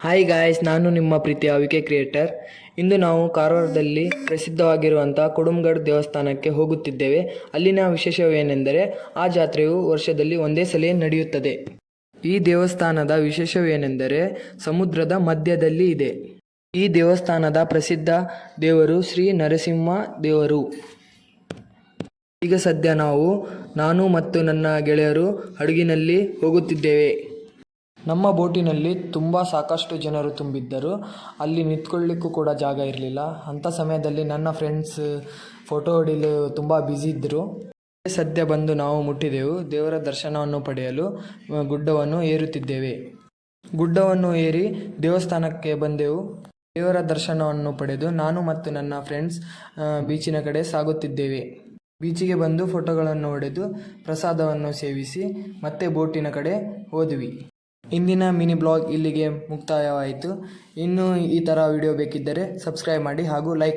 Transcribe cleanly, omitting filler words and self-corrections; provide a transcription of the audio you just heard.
Hi guys, ನಾನು ನಿಮ್ಮ ಪ್ರೀತಿಯ ವಿಕೆ ಕ್ರಿಯೇಟರ್. ಇಂದು ನಾವು ಕಾರವಾರದಲ್ಲಿ ಪ್ರಸಿದ್ಧವಾಗಿರುವಂಥ ಕೊಡುಮಗಡ್ ದೇವಸ್ಥಾನಕ್ಕೆ ಹೋಗುತ್ತಿದ್ದೇವೆ. ಅಲ್ಲಿನ ವಿಶೇಷವೇನೆಂದರೆ ಆ ಜಾತ್ರೆಯು ವರ್ಷದಲ್ಲಿ ಒಂದೇ ಸಲ ನಡೆಯುತ್ತದೆ. ಈ ದೇವಸ್ಥಾನದ ವಿಶೇಷವೇನೆಂದರೆ ಸಮುದ್ರದ ಮಧ್ಯದಲ್ಲಿ ಇದೆ. ಈ ದೇವಸ್ಥಾನದ ಪ್ರಸಿದ್ಧ ದೇವರು ಶ್ರೀ ನರಸಿಂಹ ದೇವರು. ಈಗ ಸದ್ಯ ನಾನು ಮತ್ತು ನನ್ನ ಗೆಳೆಯರು ಹಡಗಿನಲ್ಲಿ ಹೋಗುತ್ತಿದ್ದೇವೆ. ನಮ್ಮ ಬೋಟಿನಲ್ಲಿ ಸಾಕಷ್ಟು ಜನರು ತುಂಬಿದ್ದರು. ಅಲ್ಲಿ ನಿಂತ್ಕೊಳ್ಳಿಕ್ಕೂ ಕೂಡ ಜಾಗ ಇರಲಿಲ್ಲ. ಅಂಥ ಸಮಯದಲ್ಲಿ ನನ್ನ ಫ್ರೆಂಡ್ಸ್ ಫೋಟೋ ಹೊಡೆಯಲು ತುಂಬ ಬ್ಯುಸಿ ಇದ್ದರು. ಸದ್ಯ ಬಂದು ನಾವು ಮುಟ್ಟಿದೆವು. ದೇವರ ದರ್ಶನವನ್ನು ಪಡೆಯಲು ಗುಡ್ಡವನ್ನು ಏರುತ್ತಿದ್ದೇವೆ. ಗುಡ್ಡವನ್ನು ಏರಿ ದೇವಸ್ಥಾನಕ್ಕೆ ಬಂದೆವು. ದೇವರ ದರ್ಶನವನ್ನು ಪಡೆದು ನಾನು ಮತ್ತು ನನ್ನ ಫ್ರೆಂಡ್ಸ್ ಬೀಚಿನ ಕಡೆ ಸಾಗುತ್ತಿದ್ದೇವೆ. ಬೀಚಿಗೆ ಬಂದು ಫೋಟೋಗಳನ್ನು ಹೊಡೆದು ಪ್ರಸಾದವನ್ನು ಸೇವಿಸಿ ಮತ್ತೆ ಬೋಟಿನ ಕಡೆ ಹೋದ್ವಿ. ಇಂದಿನ ಮಿನಿ ಬ್ಲಾಗ್ ಇಲ್ಲಿಗೆ ಮುಕ್ತಾಯವಾಯಿತು. ಇನ್ನೂ ಈ ಥರ ವಿಡಿಯೋ ಬೇಕಿದ್ದರೆ ಸಬ್ಸ್ಕ್ರೈಬ್ ಮಾಡಿ ಹಾಗೂ ಲೈಕ್